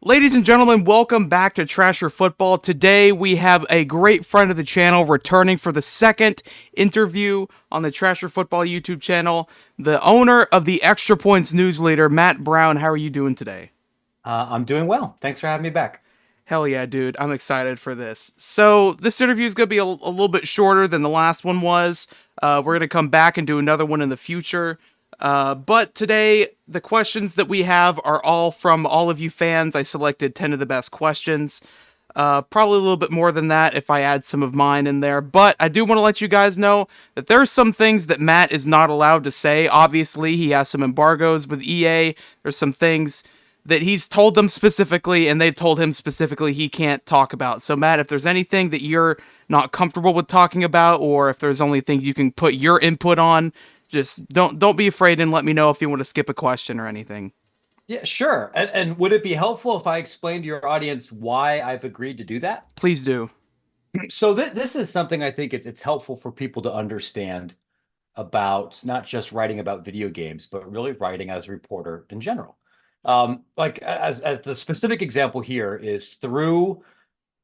Ladies and gentlemen, welcome back to Trasher Football. Today we have a great friend of the channel returning for the second interview on the Trasher Football YouTube channel, the owner of the Extra Points newsletter, Matt Brown. How are you doing today? I'm doing well. Thanks for having me back. Hell yeah, dude. I'm excited for this. So, this interview is going to be a little bit shorter than the last one was. We're going to come back and do another one in the future. But today, the questions that we have are all from all of you fans. I selected 10 of the best questions. Probably a little bit more than that if I add some of mine in there. But I do want to let you guys know that there are some things that Matt is not allowed to say. Obviously, he has some embargoes with EA. There's some things that he's told them specifically, and they've told him specifically he can't talk about. So, Matt, if there's anything that you're not comfortable with talking about, or if there's only things you can put your input on, just don't be afraid and let me know if you want to skip a question or anything. Yeah, sure. And would it be helpful if I explained to your audience why I've agreed to do that? Please do. So this is something I think it's helpful for people to understand about not just writing about video games, but really writing as a reporter in general. Like as the specific example here is through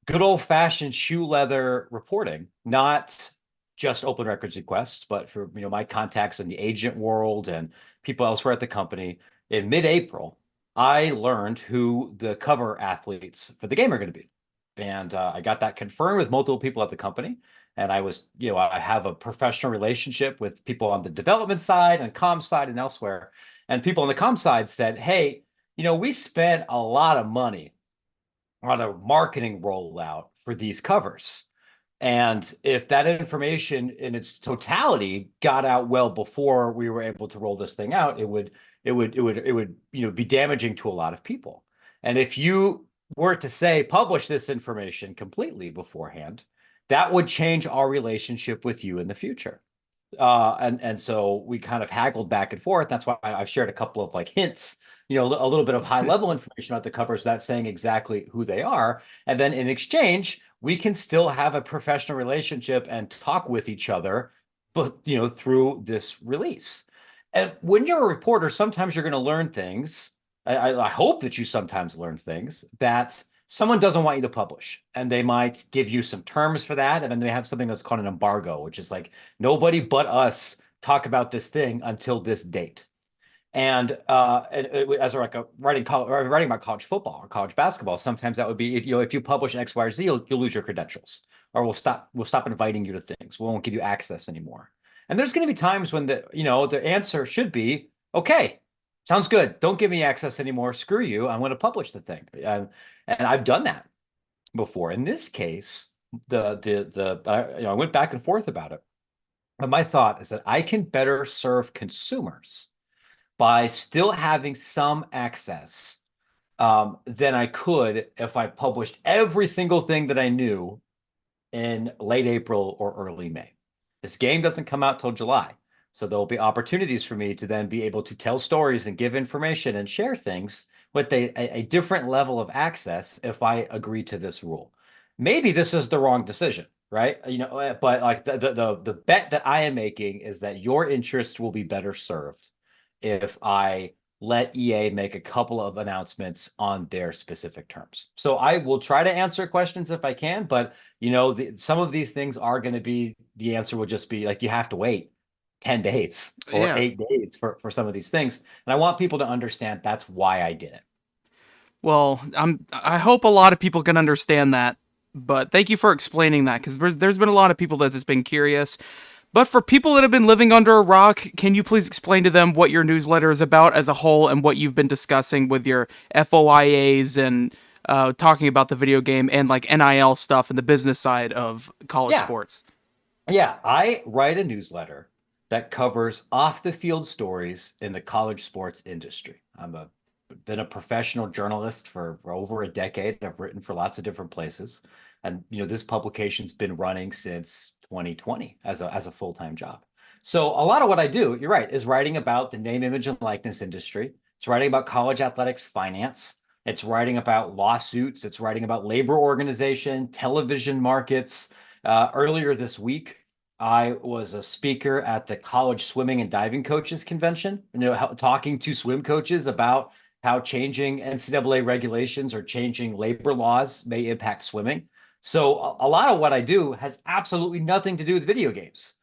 good old-fashioned shoe leather reporting, not just open records requests, but for my contacts in the agent world and people elsewhere at the company. In mid-April, I learned who the cover athletes for the game are going to be, and I got that confirmed with multiple people at the company. And I have a professional relationship with people on the development side and comm side and elsewhere. And people on the comm side said, "Hey, we spent a lot of money on a marketing rollout for these covers. And if that information in its totality got out well before we were able to roll this thing out, it would be damaging to a lot of people. And if you were to say publish this information completely beforehand, that would change our relationship with you in the future." And so we kind of haggled back and forth. That's why I've shared a couple of like hints, a little bit of high level information about the covers without saying exactly who they are. And then in exchange, we can still have a professional relationship and talk with each other, but through this release. And when you're a reporter, sometimes you're going to learn things. I hope that you sometimes learn things that someone doesn't want you to publish, and they might give you some terms for that, and then they have something that's called an embargo, which is like nobody but us talk about this thing until this date. As like a writing about college football or college basketball, sometimes that would be if you publish X, Y, or Z, you'll lose your credentials, or we'll stop inviting you to things. We won't give you access anymore. And there's going to be times when the answer should be okay. Sounds good. Don't give me access anymore. Screw you. I'm going to publish the thing. And I've done that before. In this case, I went back and forth about it. But my thought is that I can better serve consumers by still having some access than I could if I published every single thing that I knew in late April or early May. This game doesn't come out till July. So there'll be opportunities for me to then be able to tell stories and give information and share things with a different level of access if I agree to this rule. Maybe this is the wrong decision, right? But like the bet that I am making is that your interest will be better served if I let EA make a couple of announcements on their specific terms. So I will try to answer questions if I can, but some of these things are going to be the answer will just be like you have to wait 10 days or Yeah. 8 days for some of these things. And I want people to understand that's why I did it. Well, I hope a lot of people can understand that. But thank you for explaining that because there's been a lot of people that has been curious. But for people that have been living under a rock, can you please explain to them what your newsletter is about as a whole and what you've been discussing with your FOIAs and talking about the video game and like NIL stuff and the business side of college Yeah. sports? Yeah. I write a newsletter that covers off the field stories in the college sports industry. Been a professional journalist for over a decade. I've written for lots of different places. And this publication's been running since 2020 as a full-time job. So a lot of what I do, you're right, is writing about the name, image, and likeness industry. It's writing about college athletics finance. It's writing about lawsuits. It's writing about labor organization, television markets. Earlier this week, I was a speaker at the College Swimming and Diving Coaches Convention, talking to swim coaches about how changing NCAA regulations or changing labor laws may impact swimming. So a lot of what I do has absolutely nothing to do with video games.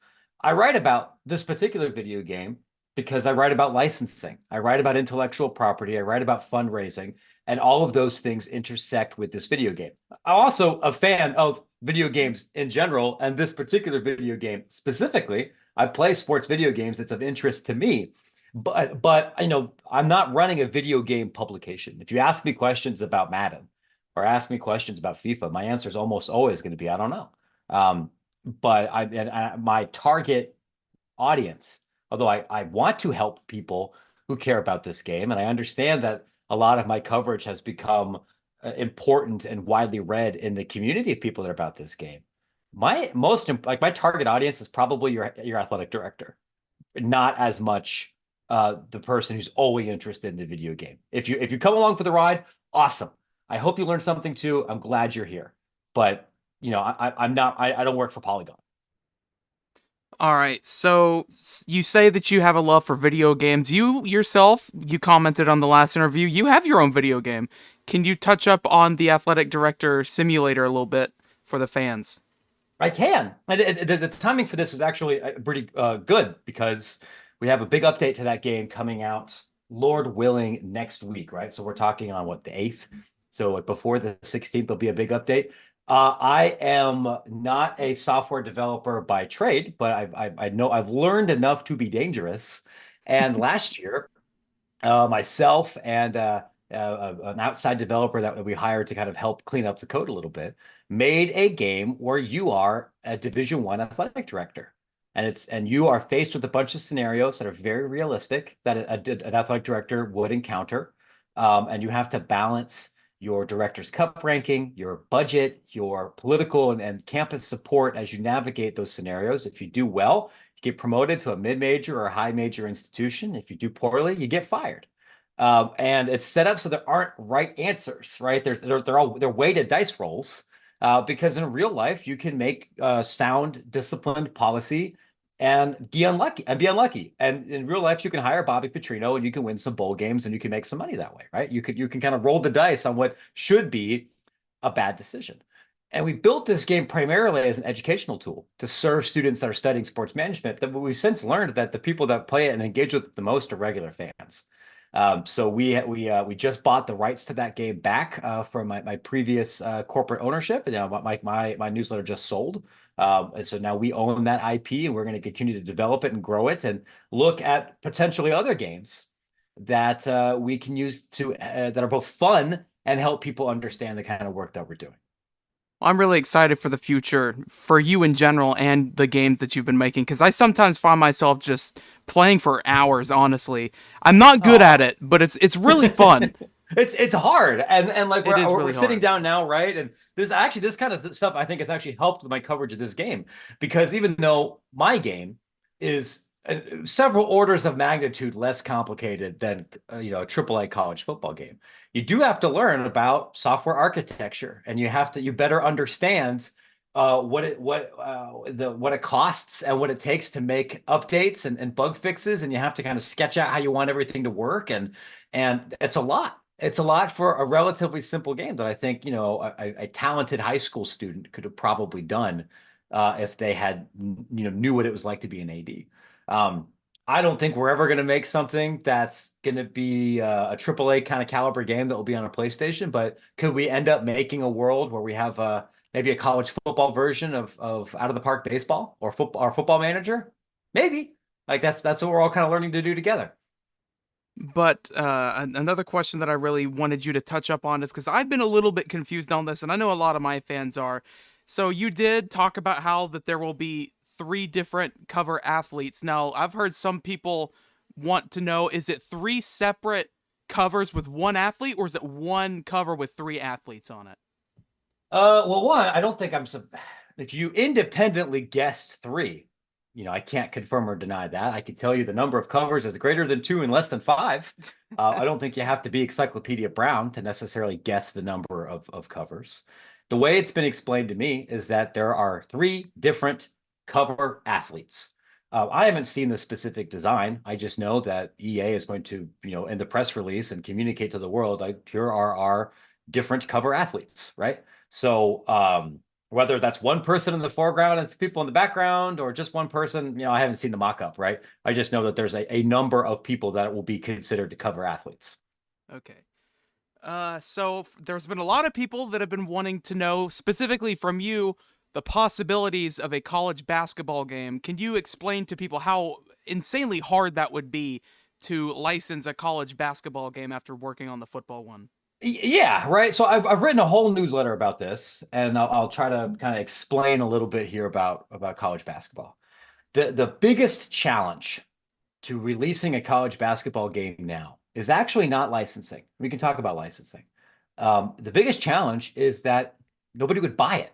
I write about this particular video game because I write about licensing. I write about intellectual property. I write about fundraising, and all of those things intersect with this video game. I'm also a fan of video games in general, and this particular video game specifically. I play sports video games that's of interest to me. But I'm not running a video game publication. If you ask me questions about Madden or ask me questions about FIFA, my answer is almost always going to be I don't know. Um, but my target audience, although I want to help people who care about this game, and I understand that a lot of my coverage has become important and widely read in the community of people that are about this game. My target audience is probably your athletic director, not as much the person who's only interested in the video game. If you come along for the ride, awesome. I hope you learned something too. I'm glad you're here. But I'm not. I don't work for Polygon. All right, so you say that you have a love for video games. You yourself, you commented on the last interview, you have your own video game. Can you touch up on the Athletic Director Simulator a little bit for the fans? I can. The timing for this is actually pretty good because we have a big update to that game coming out, Lord willing, next week, right? So we're talking on what, the 8th? So before the 16th, there'll be a big update. I am not a software developer by trade, but I know I've learned enough to be dangerous. And last year, myself and an outside developer that we hired to kind of help clean up the code a little bit made a game where you are a Division I athletic director, and you are faced with a bunch of scenarios that are very realistic that an athletic director would encounter, and you have to balance your director's cup ranking, your budget, your political and campus support as you navigate those scenarios. If you do well, you get promoted to a mid-major or a high-major institution. If you do poorly, you get fired. And it's set up so there aren't right answers, right? They're weighted dice rolls because in real life you can make sound, disciplined policy and be unlucky. And in real life, you can hire Bobby Petrino and you can win some bowl games and you can make some money that way, right? You can kind of roll the dice on what should be a bad decision. And we built this game primarily as an educational tool to serve students that are studying sports management. That we've since learned that the people that play it and engage with it the most are regular fans. So we just bought the rights to that game back from my previous corporate ownership. And my newsletter just sold, and so now we own that IP, and we're going to continue to develop it and grow it, and look at potentially other games that we can use to that are both fun and help people understand the kind of work that we're doing. I'm really excited for the future for you in general and the games that you've been making because I sometimes find myself just playing for hours, honestly. I'm not good Oh. at it, but it's really fun. It's hard, and like It is we're really sitting hard. down now, right? And this kind of stuff I think has actually helped with my coverage of this game, because even though my game is several orders of magnitude less complicated than a AAA college football game, you do have to learn about software architecture, and you better understand what it costs and what it takes to make updates and bug fixes, and you have to kind of sketch out how you want everything to work, and it's a lot. It's a lot for a relatively simple game that I think a talented high school student could have probably done if they had knew what it was like to be an AD. Um, I don't think we're ever going to make something that's going to be a AAA kind of caliber game that will be on a PlayStation. But could we end up making a world where we have maybe a college football version of Out of the Park Baseball or Football Manager? Maybe. Like that's what we're all kind of learning to do together. But another question that I really wanted you to touch up on is because I've been a little bit confused on this, and I know a lot of my fans are. So you did talk about how that there will be three different cover athletes. Now, I've heard some people want to know, is it three separate covers with one athlete, or is it one cover with three athletes on it? Well, one, I don't think if you independently guessed three, I can't confirm or deny that. I can tell you the number of covers is greater than two and less than five. I don't think you have to be Encyclopedia Brown to necessarily guess the number of covers. The way it's been explained to me is that there are three different cover athletes. I haven't seen the specific design. I just know that EA is going to, in the press release and communicate to the world, like, here are our different cover athletes, right? So whether that's one person in the foreground and people in the background, or just one person, I haven't seen the mock-up, right? I just know that there's a number of people that will be considered to cover athletes. Okay. So there's been a lot of people that have been wanting to know, specifically from you, the possibilities of a college basketball game. Can you explain to people how insanely hard that would be to license a college basketball game after working on the football one? Yeah, right. So I've written a whole newsletter about this, and I'll try to kind of explain a little bit here about college basketball. The biggest challenge to releasing a college basketball game now is actually not licensing. We can talk about licensing. The biggest challenge is that nobody would buy it.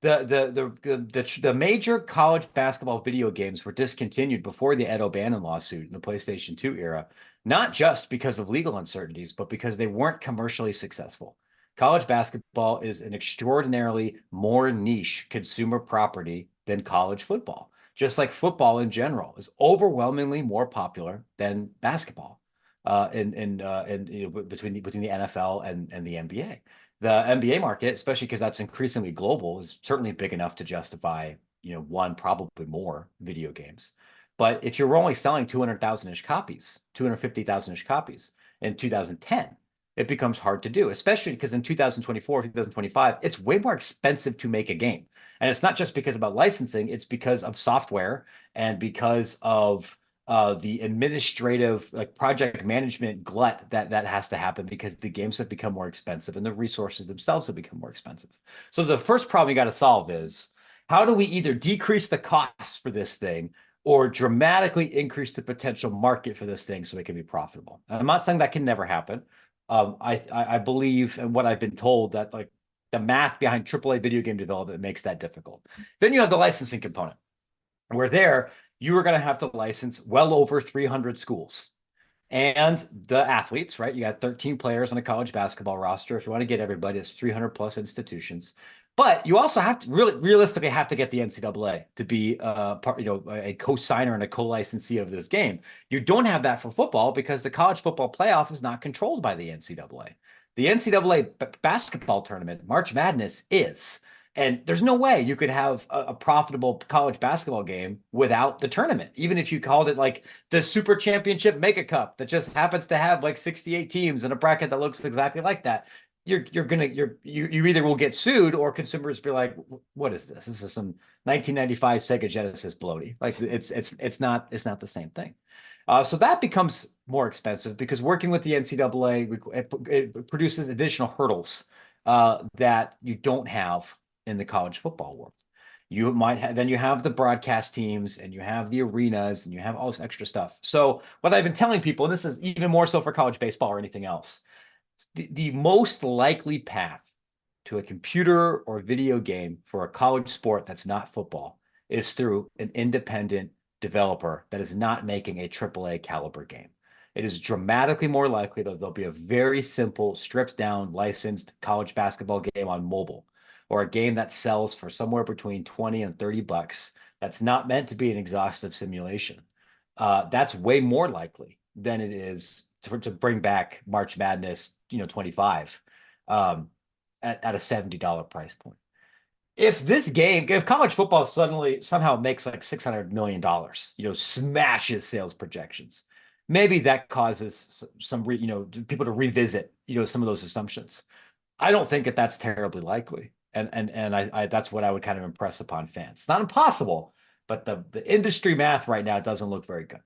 The major college basketball video games were discontinued before the Ed O'Bannon lawsuit in the PlayStation 2 era, not just because of legal uncertainties, but because they weren't commercially successful. College basketball is an extraordinarily more niche consumer property than college football. Just like football in general is overwhelmingly more popular than basketball, between the NFL and the NBA. The NBA market, especially because that's increasingly global, is certainly big enough to justify, one, probably more video games. But if you're only selling 200,000-ish copies, 250,000-ish copies in 2010, it becomes hard to do, especially because in 2024, 2025, it's way more expensive to make a game. And it's not just because about licensing, it's because of software and because of the administrative, like, project management glut that has to happen because the games have become more expensive and the resources themselves have become more expensive. So the first problem you got to solve is, how do we either decrease the costs for this thing or dramatically increase the potential market for this thing so it can be profitable? And I'm not saying that can never happen. I believe, and what I've been told, that, like, the math behind AAA video game development makes that difficult. Then you have the licensing component, where there you are going to have to license well over 300 schools and the athletes, right? You got 13 players on a college basketball roster. If you want to get everybody, it's 300 plus institutions. But you also have to really realistically have to get the NCAA to be a co-signer and a co-licensee of this game. You don't have that for football because the college football playoff is not controlled by the NCAA. The NCAA basketball tournament, March Madness, is. And there's no way you could have a profitable college basketball game without the tournament, even if you called it like the Super Championship Mega Cup that just happens to have like 68 teams in a bracket that looks exactly like that. You either will get sued or consumers be like, what is this? This is some 1995 Sega Genesis bloaty. Like, it's not the same thing. So that becomes more expensive because working with the NCAA, it produces additional hurdles that you don't have in the college football world. You might have, then you have the broadcast teams and you have the arenas and you have all this extra stuff. So what I've been telling people, and this is even more so for college baseball or anything else, the most likely path to a computer or video game for a college sport that's not football is through an independent developer that is not making a AAA caliber game. It is dramatically more likely that there'll be a very simple, stripped down, licensed college basketball game on mobile, or a game that sells for somewhere between 20 and 30 bucks that's not meant to be an exhaustive simulation. That's way more likely than it is to bring back March Madness, 25, at a $70 price point. If college football suddenly somehow makes like $600 million, smashes sales projections, maybe that causes some people to revisit, some of those assumptions. I don't think that that's terribly likely. And I that's what I would kind of impress upon fans. It's not impossible, but the industry math right now doesn't look very good.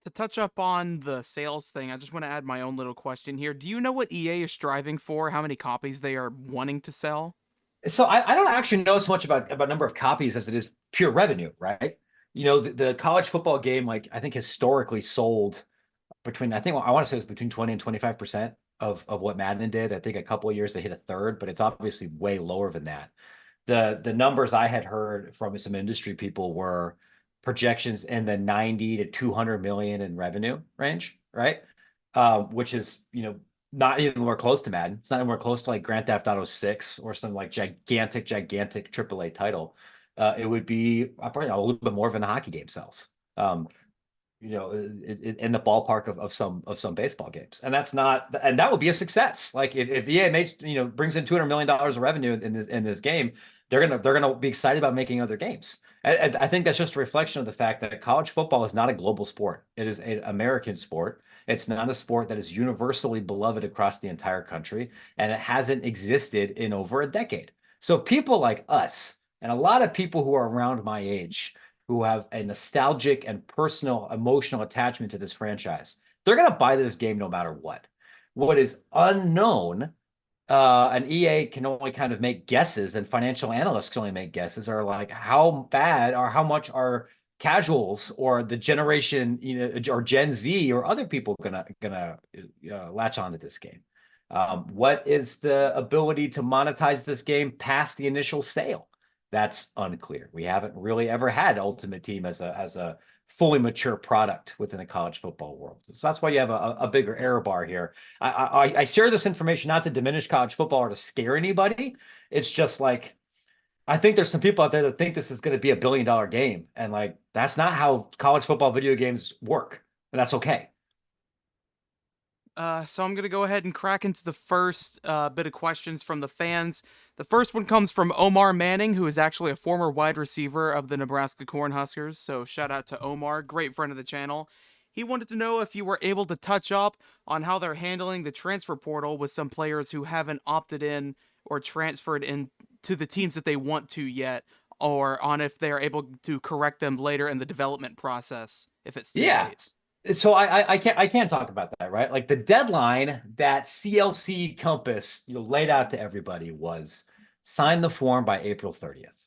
To touch up on the sales thing, I just want to add my own little question here. Do you know what EA is striving for? How many copies they are wanting to sell? So I don't actually know so much about number of copies as it is pure revenue, right? The college football game, like, I think historically sold between, I think I want to say it was between 20 and 25% of what Madden did. I think a couple of years they hit a third, but it's obviously way lower than that. The numbers I had heard from some industry people were projections in the 90 to 200 million in revenue range, right? Which is, not even more close to Madden. It's not even more close to like Grand Theft Auto 6 or some like gigantic AAA title. it would be probably a little bit more than a hockey game sells. Um, in the ballpark of some baseball games, and that would be a success. Like if EA makes brings in $200 million of revenue in this game, they're gonna be excited about making other games. I think that's just a reflection of the fact that college football is not a global sport. It is an American sport. It's not a sport that is universally beloved across the entire country, and it hasn't existed in over a decade. So people like us and a lot of people who are around my age who have a nostalgic and personal emotional attachment to this franchise, they're going to buy this game no matter what. What is unknown, and EA can only kind of make guesses, and financial analysts can only make guesses, are like how bad or how much are casuals or the generation, or Gen Z or other people gonna latch onto this game. What is the ability to monetize this game past the initial sale? That's unclear. We haven't really ever had Ultimate Team as a fully mature product within the college football world. So that's why you have a bigger error bar here. I share this information not to diminish college football or to scare anybody. It's just like I think there's some people out there that think this is going to be $1 billion game, and like that's not how college football video games work, and that's okay. So I'm going to go ahead and crack into the first bit of questions from the fans. The first one comes from Omar Manning, who is actually a former wide receiver of the Nebraska Cornhuskers. So shout out to Omar, great friend of the channel. He wanted to know if you were able to touch up on how they're handling the transfer portal with some players who haven't opted in or transferred in to the teams that they want to yet, or on if they're able to correct them later in the development process if it's too Yeah. late. So I can't talk about that, right? Like the deadline that CLC Compass laid out to everybody was sign the form by April 30th.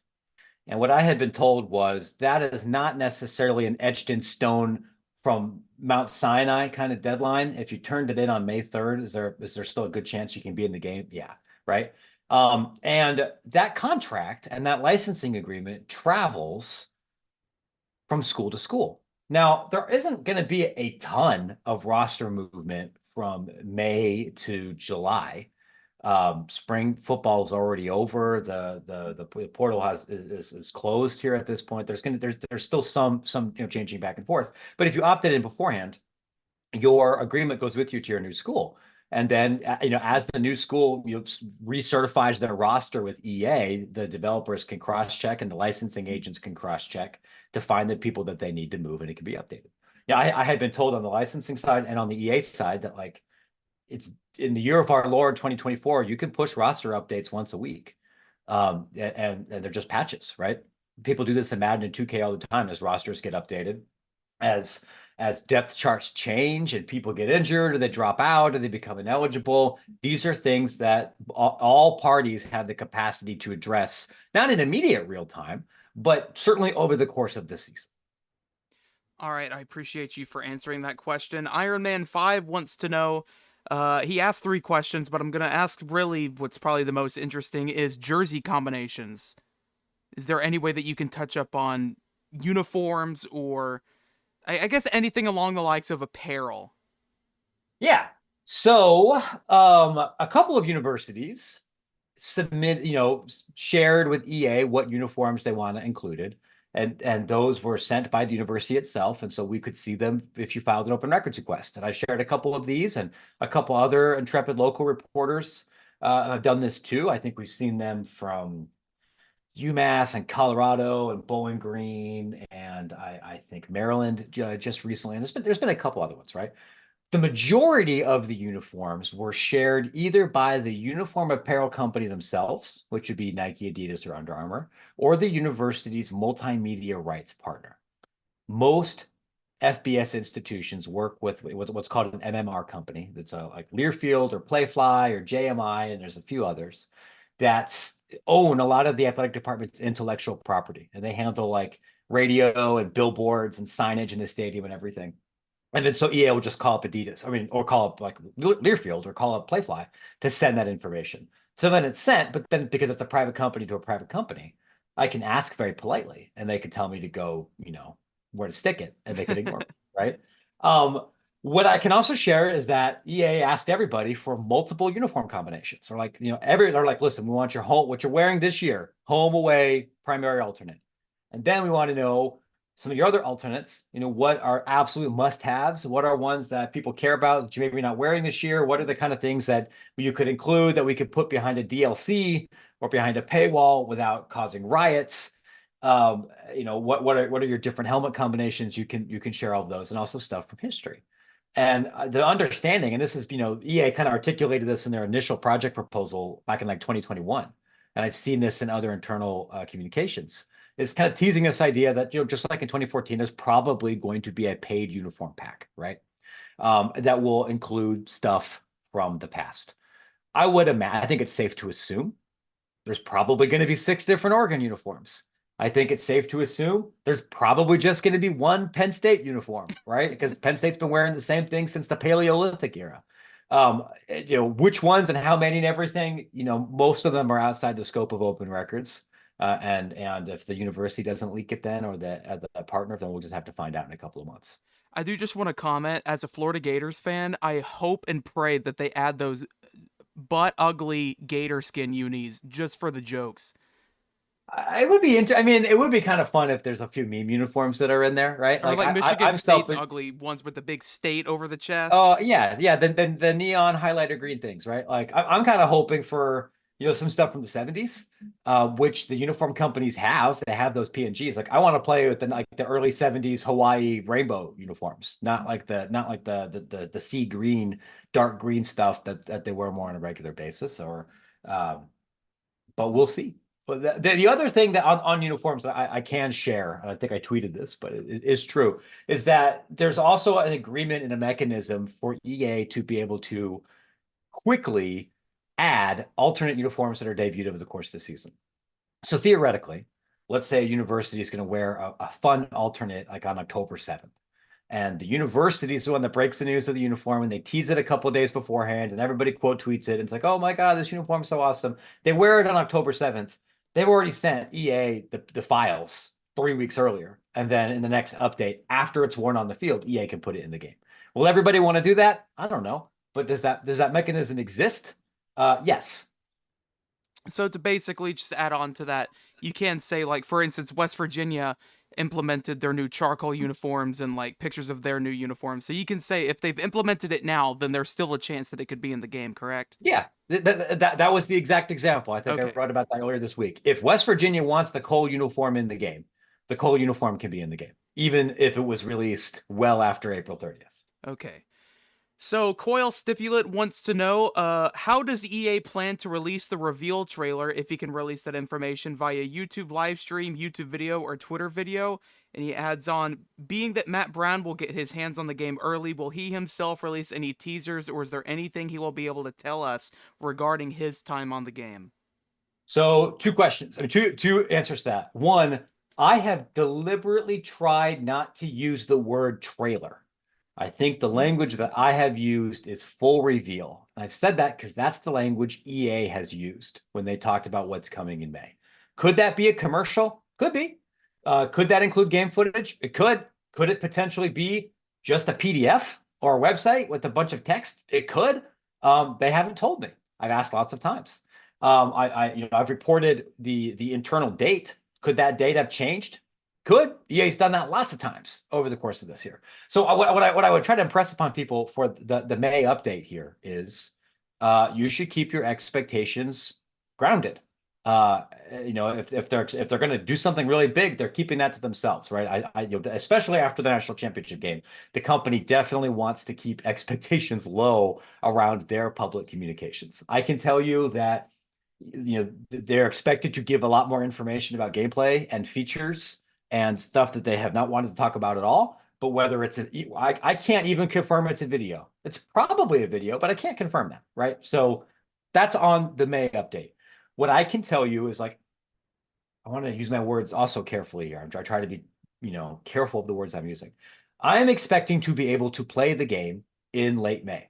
And what I had been told was that is not necessarily an etched in stone from Mount Sinai kind of deadline. If you turned it in on May 3rd, is there still a good chance you can be in the game? Yeah, right. And that contract and that licensing agreement travels from school to school. Now, there isn't going to be a ton of roster movement from May to July. Spring football is already over. The portal is closed here at this point. There's still some changing back and forth. But if you opted in beforehand, your agreement goes with you to your new school. And then, as the new school recertifies their roster with EA, the developers can cross-check and the licensing agents can cross-check to find the people that they need to move, and it can be updated. Yeah, I had been told on the licensing side and on the EA side that like it's in the year of our Lord 2024, you can push roster updates once a week, and they're just patches, right? People do this in Madden and 2K all the time as rosters get updated, as depth charts change and people get injured or they drop out or they become ineligible. These are things that all parties have the capacity to address, not in immediate real time, but certainly over the course of the season. All right, I appreciate you for answering that question. Iron Man 5 wants to know, he asked three questions, but I'm going to ask really what's probably the most interesting is jersey combinations. Is there any way that you can touch up on uniforms or I guess anything along the likes of apparel? Yeah. So, a couple of universities shared with EA what uniforms they want included. And those were sent by the university itself. And so we could see them if you filed an open records request. And I shared a couple of these, and a couple other intrepid local reporters have done this too. I think we've seen them from UMass and Colorado and Bowling Green, and I think Maryland just recently. And there's been a couple other ones, right? The majority of the uniforms were shared either by the uniform apparel company themselves, which would be Nike, Adidas, or Under Armour, or the university's multimedia rights partner. Most FBS institutions work with what's called an MMR company. That's like Learfield or Playfly or JMI, and there's a few others that own a lot of the athletic department's intellectual property, and they handle like radio and billboards and signage in the stadium and everything. And then so EA will just call up Adidas, or call up like Learfield or call up Playfly to send that information. So then it's sent, but then because it's a private company to a private company, I can ask very politely and they can tell me to go, where to stick it, and they could ignore me, right? What I can also share is that EA asked everybody for multiple uniform combinations. Or like, they're like, listen, we want your home, what you're wearing this year, home, away, primary, alternate. And then we want to know some of your other alternates. What are absolute must-haves? What are ones that people care about that you maybe not wearing this year? What are the kind of things that you could include that we could put behind a DLC or behind a paywall without causing riots? What are your different helmet combinations? You can share all of those, and also stuff from history. And the understanding, and this is, EA kind of articulated this in their initial project proposal back in like 2021. And I've seen this in other internal communications. It's kind of teasing this idea that, just like in 2014, there's probably going to be a paid uniform pack, right? That will include stuff from the past. I think it's safe to assume there's probably going to be 6 different Oregon uniforms. I think it's safe to assume there's probably just going to be one Penn State uniform, right? Because Penn State's been wearing the same thing since the Paleolithic era. Which ones and how many and everything, most of them are outside the scope of open records. And if the university doesn't leak it then, or the partner, then we'll just have to find out in a couple of months. I do just want to comment, as a Florida Gators fan, I hope and pray that they add those butt ugly gator skin unis just for the jokes. It would be I mean, it would be kind of fun if there's a few meme uniforms that are in there, right? Or Like like Michigan I'm State's selfish. ugly ones with the big state over the chest. Oh yeah. The neon highlighter green things, right? Like I'm kind of hoping for some stuff from the 70s, which the uniform companies have. They have those PNGs. Like I want to play with the early 70s Hawaii rainbow uniforms, not like the sea green, dark green stuff that they wear more on a regular basis. But we'll see. But the other thing that on uniforms that I can share, and I think I tweeted this, but it is true, is that there's also an agreement and a mechanism for EA to be able to quickly add alternate uniforms that are debuted over the course of the season. So theoretically, let's say a university is going to wear a fun alternate like on October 7th. And the university is the one that breaks the news of the uniform, and they tease it a couple of days beforehand, and everybody quote tweets it. And it's like, oh my God, this uniform's so awesome. They wear it on October 7th. They've already sent EA the files 3 weeks earlier. And then in the next update, after it's worn on the field, EA can put it in the game. Will everybody want to do that? I don't know. But does that mechanism exist? Yes. So to basically just add on to that, you can say, like, for instance, West Virginia implemented their new charcoal uniforms and like pictures of their new uniforms. So you can say if they've implemented it now, then there's still a chance that it could be in the game, correct? Yeah, that was the exact example. I think I Okay. wrote about that earlier this week. If West Virginia wants the Cole uniform in the game, the Cole uniform can be in the game, even if it was released well after April 30th. Okay. So Coil Stipulant wants to know, how does EA plan to release the reveal trailer, if he can release that information, via YouTube live stream, YouTube video, or Twitter video? And he adds on, being that Matt Brown will get his hands on the game early, will he himself release any teasers, or is there anything he will be able to tell us regarding his time on the game? So two questions, two answers to that. One, I have deliberately tried not to use the word trailer. I think the language that I have used is full reveal. And I've said that because that's the language EA has used when they talked about what's coming in May. Could that be a commercial? Could be. Could that include game footage? It could. Could it potentially be just a PDF or a website with a bunch of text? It could. They haven't told me. I've asked lots of times. I've reported the internal date. Could that date have changed? Could. EA's done that lots of times over the course of this year. So what I would try to impress upon people for the May update here is you should keep your expectations grounded. If they're going to do something really big, they're keeping that to themselves, right? Especially after the national championship game, the company definitely wants to keep expectations low around their public communications. I can tell you that they're expected to give a lot more information about gameplay and features and stuff that they have not wanted to talk about at all. But whether I can't even confirm it's a video. It's probably a video, but I can't confirm that, right? So that's on the May update. What I can tell you is, like, I want to use my words also carefully here. I try to be, careful of the words I'm using. I am expecting to be able to play the game in late May.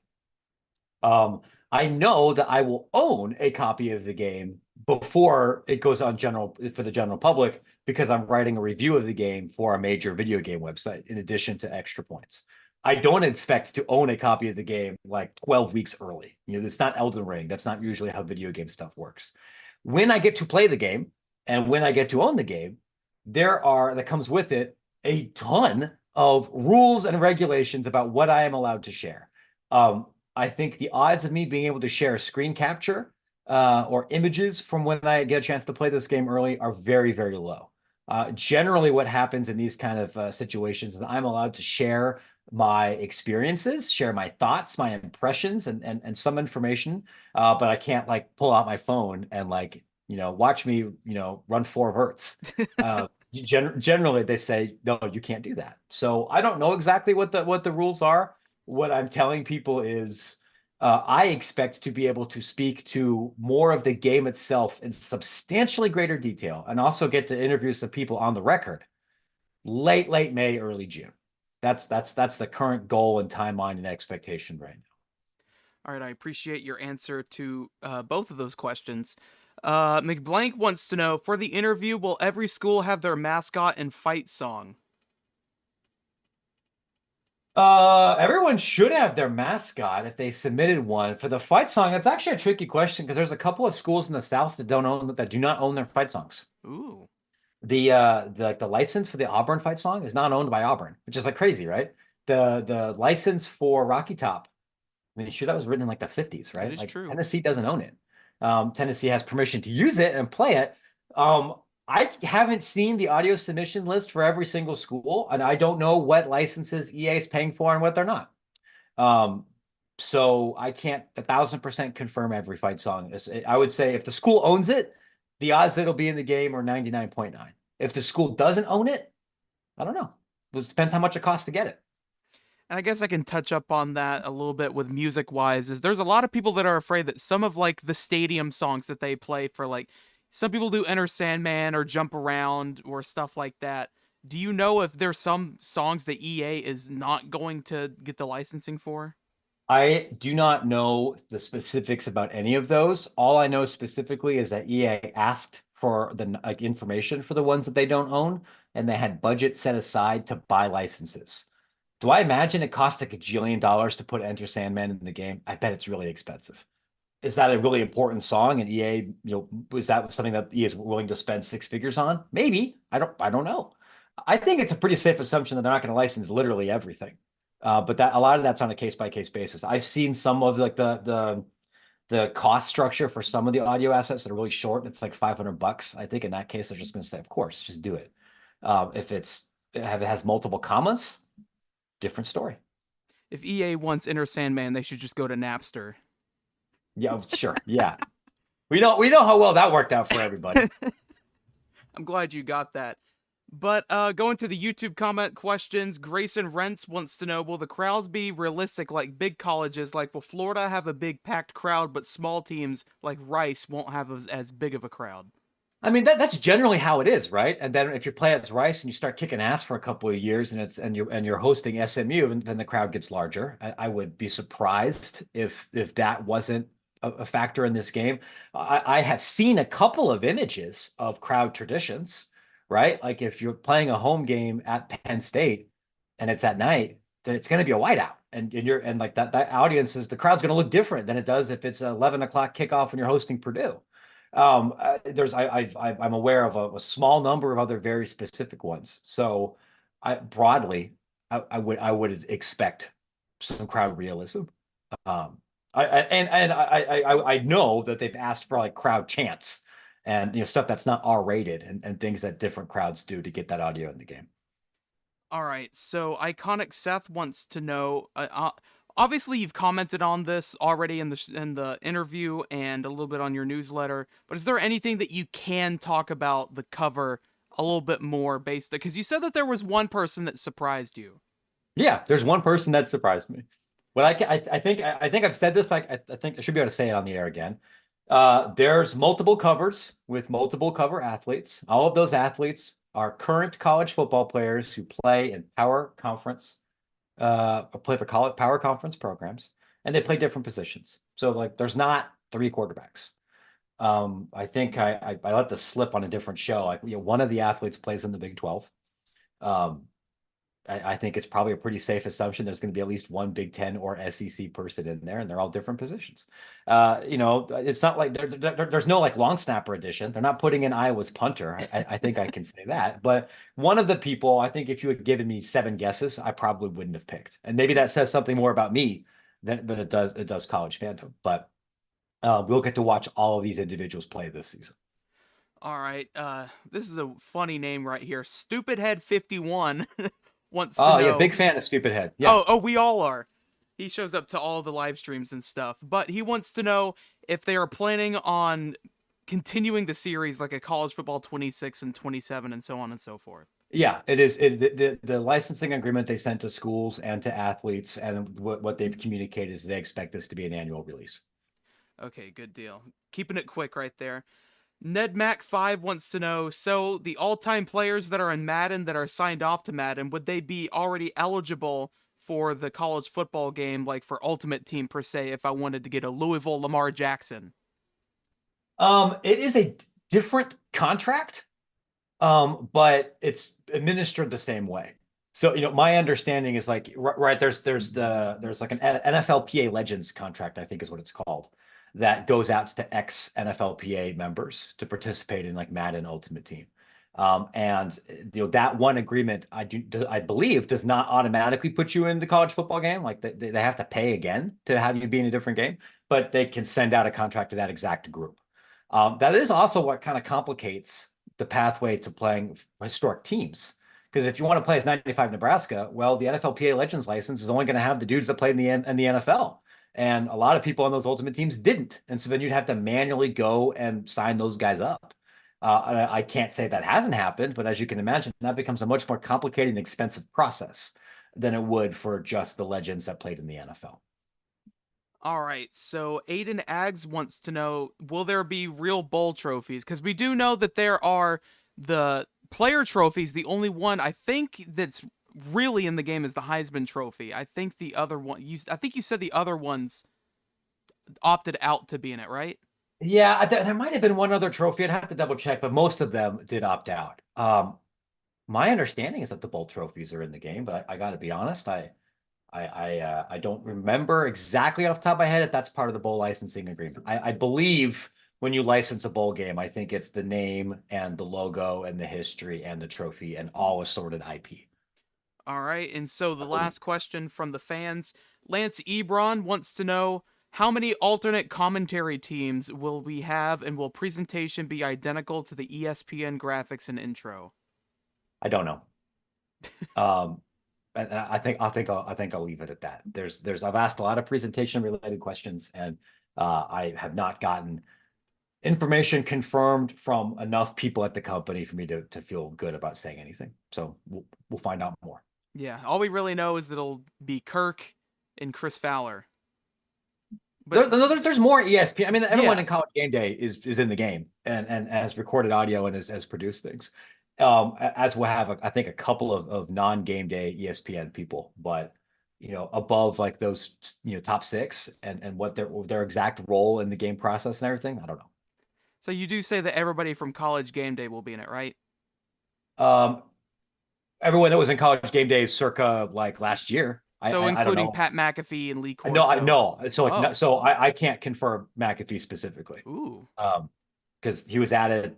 I know that I will own a copy of the game before it goes on for the general public, because I'm writing a review of the game for a major video game website in addition to Extra Points. I don't expect to own a copy of the game like 12 weeks early. It's not Elden Ring. That's not usually how video game stuff works. When I get to play the game and when I get to own the game, that comes with it a ton of rules and regulations about what I am allowed to share. I think the odds of me being able to share screen capture or images from when I get a chance to play this game early are very, very low. Generally, what happens in these kind of situations is I'm allowed to share my experiences, share my thoughts, my impressions, and some information, but I can't like pull out my phone and like watch me run 4 verts. Generally, they say no, you can't do that. So I don't know exactly what the rules are. What I'm telling people is I expect to be able to speak to more of the game itself in substantially greater detail and also get to interview some people on the record late May, early June. That's the current goal and timeline and expectation right now. All right, I appreciate your answer to both of those questions. McBlank wants to know, for the interview, will every school have their mascot and fight song? Everyone should have their mascot if they submitted one for the fight song. That's actually a tricky question because there's a couple of schools in the South that do not own their fight songs. Ooh, The license for the Auburn fight song is not owned by Auburn, which is like crazy, right? The license for Rocky Top, I mean, sure, that was written in like the 50s, that right? is Like true. Tennessee doesn't own it. Tennessee has permission to use it and play it. I haven't seen the audio submission list for every single school, and I don't know what licenses EA is paying for and what they're not. Um, so I can't 1,000% confirm every fight song. I would say if the school owns it, the odds that it'll be in the game are 99.9. If the school doesn't own it, I don't know. It depends how much it costs to get it. And I guess I can touch up on that a little bit with music wise. Is there's a lot of people that are afraid that some of like the stadium songs that they play for like some people do Enter Sandman or Jump Around or stuff like that. Do you know if there's some songs that EA is not going to get the licensing for? I do not know the specifics about any of those. All I know specifically is that EA asked for the like information for the ones that they don't own, and they had budget set aside to buy licenses. Do I imagine it costs like $1 gajillion to put Enter Sandman in the game? I bet it's really expensive. Is that a really important song? And EA, was that something that EA is willing to spend 6 figures on? Maybe. I don't know. I think it's a pretty safe assumption that they're not going to license literally everything. But that a lot of that's on a case by case basis. I've seen some of like the cost structure for some of the audio assets that are really short. It's like $500. I think in that case, they're just going to say, of course, just do it. If it has multiple commas, different story. If EA wants Enter Sandman, they should just go to Napster. Yeah, sure. Yeah. We know how well that worked out for everybody. I'm glad you got that. But going to the YouTube comment questions, Grayson Rents wants to know, will the crowds be realistic like big colleges? Like, will Florida have a big packed crowd, but small teams like Rice won't have as big of a crowd? I mean that's generally how it is, right? And then if you play as Rice and you start kicking ass for a couple of years and you're hosting SMU, and then the crowd gets larger. I would be surprised if that wasn't a factor in this game. I have seen a couple of images of crowd traditions, right? Like if you're playing a home game at Penn State and it's at night, it's going to be a whiteout. And like that audience is the crowd's going to look different than it does if it's 11 o'clock kickoff and you're hosting Purdue. I'm aware of a small number of other very specific ones. So broadly, I would expect some crowd realism. I know that they've asked for like crowd chants and stuff that's not R-rated and things that different crowds do to get that audio in the game. All right, so Iconic Seth wants to know. Obviously, you've commented on this already in the interview and a little bit on your newsletter. But is there anything that you can talk about the cover a little bit more based? Because you said that there was one person that surprised you. Yeah, there's one person that surprised me. What I think I've said this, but I think I should be able to say it on the air again. There's multiple covers with multiple cover athletes. All of those athletes are current college football players who play in play for college power conference programs, and they play different positions. So like, there's not 3 quarterbacks. I think I let this slip on a different show. Like, one of the athletes plays in the Big 12. Um, I think it's probably a pretty safe assumption there's going to be at least one Big Ten or SEC person in there, and they're all different positions. It's not like there's no like long snapper edition. They're not putting in Iowa's punter. I think I can say that. But one of the people, I think if you had given me 7 guesses, I probably wouldn't have picked. And maybe that says something more about me than it does college fandom. But we'll get to watch all of these individuals play this season. All right. This is a funny name right here. Stupidhead51 wants to Oh yeah, know. big fan of Stupid Head. Yeah. Oh, we all are. He shows up to all the live streams and stuff, but he wants to know if they are planning on continuing the series like a college football 26 and 27 and so on and so forth. Yeah, it is. The licensing agreement they sent to schools and to athletes, and what they've communicated is they expect this to be an annual release. Okay, good deal. Keeping it quick right there. Ned Mac 5 wants to know, so the all-time players that are in Madden that are signed off to Madden, would they be already eligible for the college football game, like for Ultimate Team per se, if I wanted to get a Louisville Lamar Jackson? It is a different contract, but it's administered the same way. So, my understanding is like right there's like an NFLPA Legends contract, I think is what it's called, that goes out to ex NFLPA members to participate in like Madden Ultimate Team. And that one agreement I believe does not automatically put you in the college football game. Like they have to pay again to have you be in a different game, but they can send out a contract to that exact group. That is also what kind of complicates the pathway to playing historic teams. Because if you want to play as 95 Nebraska, well, the NFLPA Legends license is only going to have the dudes that played in the NFL. And a lot of people on those ultimate teams didn't. And so then you'd have to manually go and sign those guys up. I can't say that hasn't happened, but as you can imagine, that becomes a much more complicated and expensive process than it would for just the legends that played in the NFL. All right, so Aiden Aggs wants to know, will there be real bowl trophies? Because we do know that there are the player trophies. The only one I think that's really in the game is the Heisman Trophy. I think the other one, I think you said the other ones opted out to be in it, right? Yeah, there might have been one other trophy. I'd have to double check, but most of them did opt out. My understanding is that the bowl trophies are in the game, but I got to be honest, I don't remember exactly off the top of my head if that's part of the bowl licensing agreement. I believe when you license a bowl game, I think it's the name and the logo and the history and the trophy and all assorted IP. All right, and so I the believe. last question from the fans, Lance Ebron wants to know, how many alternate commentary teams will we have, and will presentation be identical to the ESPN graphics and intro? I don't know. Um, and I think I'll leave it at that. I've asked a lot of presentation related questions, and I have not gotten information confirmed from enough people at the company for me to feel good about saying anything. So we'll find out more. Yeah, all we really know is that it'll be Kirk and Chris Fowler. But There's more ESPN. I mean, everyone yeah, in College Game Day is in the game and has recorded audio and has produced things. As we'll have, I think, a couple of non-game day ESPN people, but above like those top six and what their exact role in the game process and everything, I don't know. so you do say that everybody from College Game Day will be in it, right? Um, Everyone that was in College Game Day circa like last year, So I don't including know. Pat McAfee and Lee I know, I Corso. know. So like, Oh, so I can't confirm McAfee specifically, ooh, because he was at it,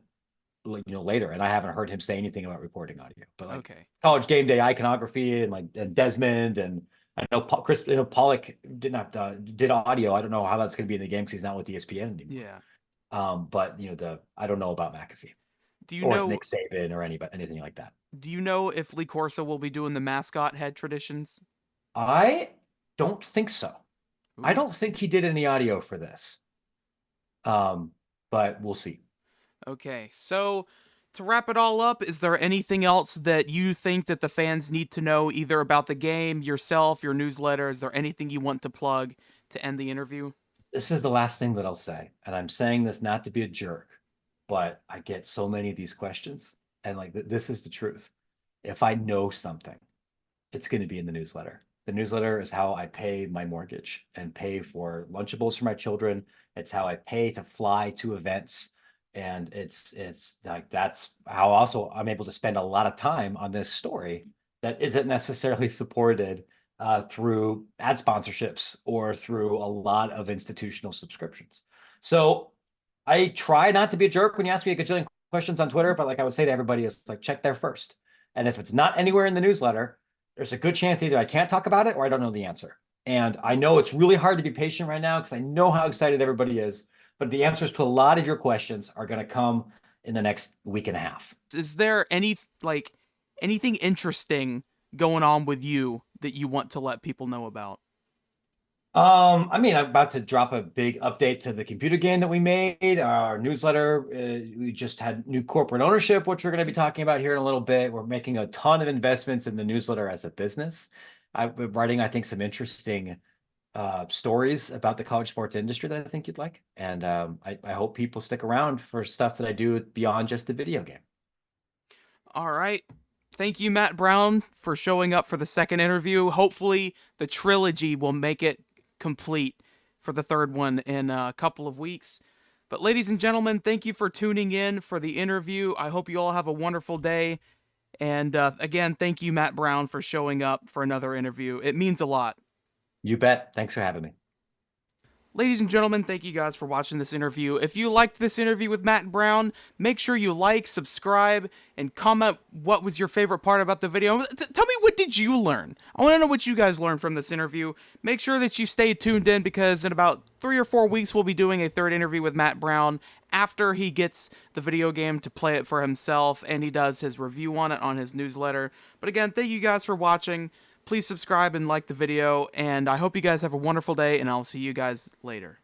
later, and I haven't heard him say anything about recording audio. But like okay. College Game Day iconography and like and Desmond and I know Chris, Pollock did not did audio. I don't know how that's going to be in the game because he's not with ESPN anymore. Yeah. But I don't know about McAfee Do you or know Nick Saban or anything like that. do you know if Lee Corso will be doing the mascot head traditions? I don't think so. I Ooh. don't think he did any audio for this. Um, but we'll see. Okay. So to wrap it all up, is there anything else that you think that the fans need to know either about the game, yourself, your newsletter? Is there anything you want to plug to end the interview? This is the last thing that I'll say, and I'm saying this not to be a jerk, but I get so many of these questions, and like this is the truth. If I know something, it's going to be in the newsletter. The newsletter is how I pay my mortgage and pay for Lunchables for my children. It's how I pay to fly to events. And it's like that's how also I'm able to spend a lot of time on this story that isn't necessarily supported through ad sponsorships or through a lot of institutional subscriptions. So I try not to be a jerk when you ask me a gajillion questions on Twitter, but like I would say to everybody, is like, check there first. And if it's not anywhere in the newsletter, there's a good chance either I can't talk about it or I don't know the answer. And I know it's really hard to be patient right now because I know how excited everybody is, but the answers to a lot of your questions are going to come in the next week and a half. Is there anything interesting going on with you that you want to let people know about? I mean, I'm about to drop a big update to the computer game that we made. Our newsletter, we just had new corporate ownership, which we're going to be talking about here in a little bit. We're making a ton of investments in the newsletter as a business. I've been writing, I think, some interesting stories about the college sports industry that I think you'd like. And I hope people stick around for stuff that I do beyond just the video game. All right. Thank you, Matt Brown, for showing up for the second interview. Hopefully, the trilogy will make it complete for the third one in a couple of weeks. But ladies and gentlemen, thank you for tuning in for the interview. I hope you all have a wonderful day. And again, thank you, Matt Brown, for showing up for another interview. It means a lot. You bet. Thanks for having me. Ladies and gentlemen, thank you guys for watching this interview. If you liked this interview with Matt Brown, make sure you like, subscribe, and comment what was your favorite part about the video. Tell me, what did you learn? I want to know what you guys learned from this interview. Make sure that you stay tuned in because in about 3 or 4 weeks, we'll be doing a third interview with Matt Brown after he gets the video game to play it for himself and he does his review on it on his newsletter. But again, thank you guys for watching. Please subscribe and like the video, and I hope you guys have a wonderful day, and I'll see you guys later.